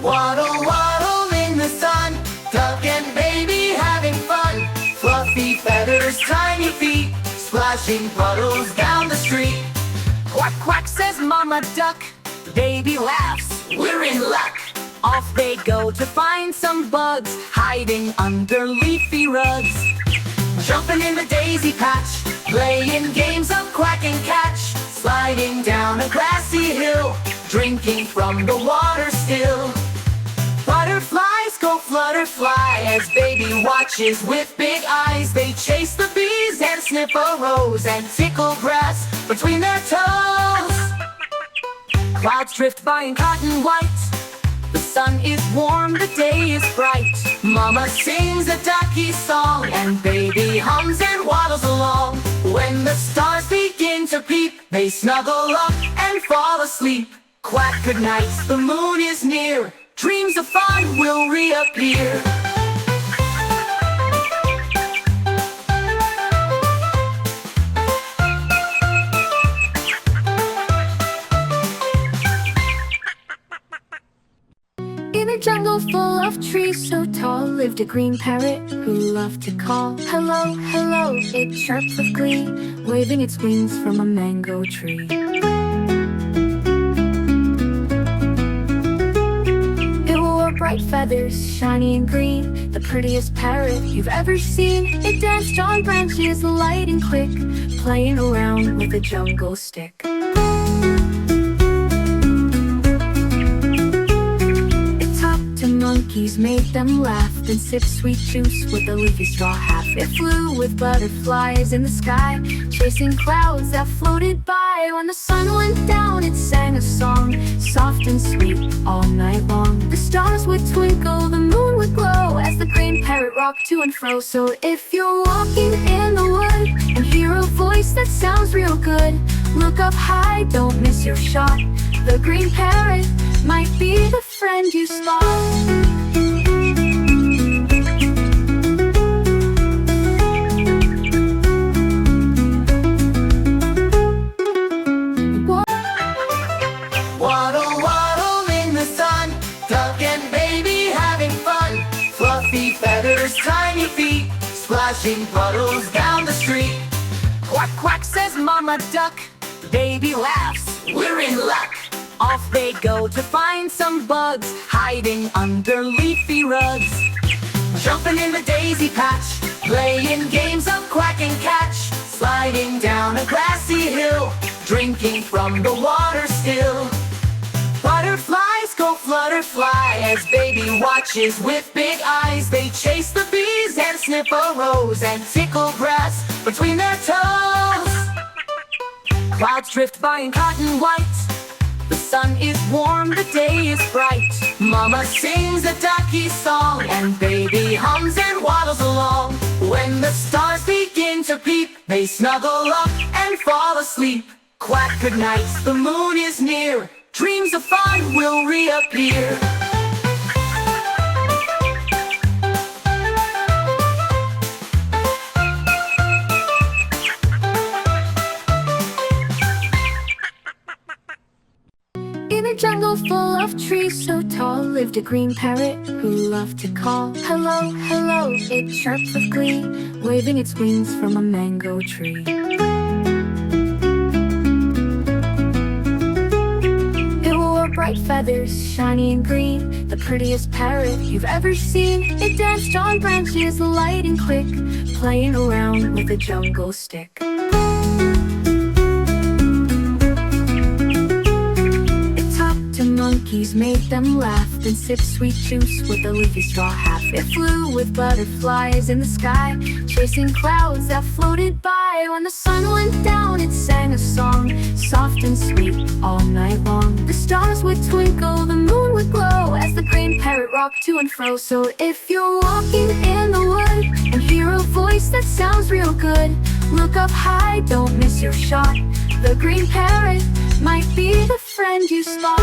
Waddle, waddle in the sun, duck and baby having fun. Fluffy feathers, tiny feet, splashing puddles down the street. Quack, quack, says Mama Duck. Baby laughs, we're in luck. Off they go to find some bugs, hiding under leafy rugs. Jumping in the daisy patch, playing games of quack and catch. Sliding down a grassy hill, drinking from the water still. Butterflies go flutter-fly as baby watches with big eyes. They chase the bees and sniff a rose and tickle grass between their toes. Clouds drift by in cotton white. The sun is warm, the day is bright. Mama sings a ducky song and baby hums and waddles along. When the stars begin to peep, they snuggle up and fall asleep. Quack, goodnight, the moon is near. Dreams of fun will reappear. In a jungle full of trees so tall lived a green parrot who loved to call. Hello, hello, it chirped with glee, waving its wings from a mango tree. It wore bright feathers, shiny and green, the prettiest parrot you've ever seen. It danced on branches, light and quick, playing around with a jungle stick. Monkeys made them laugh, then sipped sweet juice with a leafy straw half. It flew with butterflies in the sky, chasing clouds that floated by. When the sun went down, it sang a song, soft and sweet all night long. The stars would twinkle, the moon would glow, as the green parrot rocked to and fro. So if you're walking in the wood and hear a voice that sounds real good, look up high, don't miss your shot. The green parrot might be the friend you spot. Waddle, waddle in the sun, duck and baby having fun. Fluffy feathers, tiny feet, splashing puddles down the street. Quack, quack, says Mama Duck. Baby laughs, we're in luck. Off they go to find some bugs, hiding under leafy rugs. Jumping in the daisy patch, playing games of quack and catch. Sliding down a grassy hill, drinking from the water still. Butterflies go flutter-fly as baby watches with big eyes. They chase the bees and sniff a rose and tickle grass between their toes. Clouds drift by in cotton white. The sun is warm, the day is bright. Mama sings a ducky song and baby hums and waddles along. When the stars begin to peep, they snuggle up and fall asleep. Quack, goodnight, the moon is near. Dreams of fun will reappear. In a jungle full of trees so tall lived a green parrot who loved to call. Hello, hello, it chirped with glee, waving its wings from a mango tree. It wore bright feathers, shiny and green, the prettiest parrot you've ever seen. It danced on branches, light and quick, playing around with a jungle stick. Monkeys made them laugh, then sipped sweet juice with a leafy straw half. It flew with butterflies in the sky, chasing clouds that floated by. When the sun went down, it sang a song, soft and sweet all night long. The stars would twinkle, the moon would glow, as the green parrot rocked to and fro. So if you're walking in the wood and hear a voice that sounds real good, look up high, don't miss your shot. The green parrot might be the friend you spot.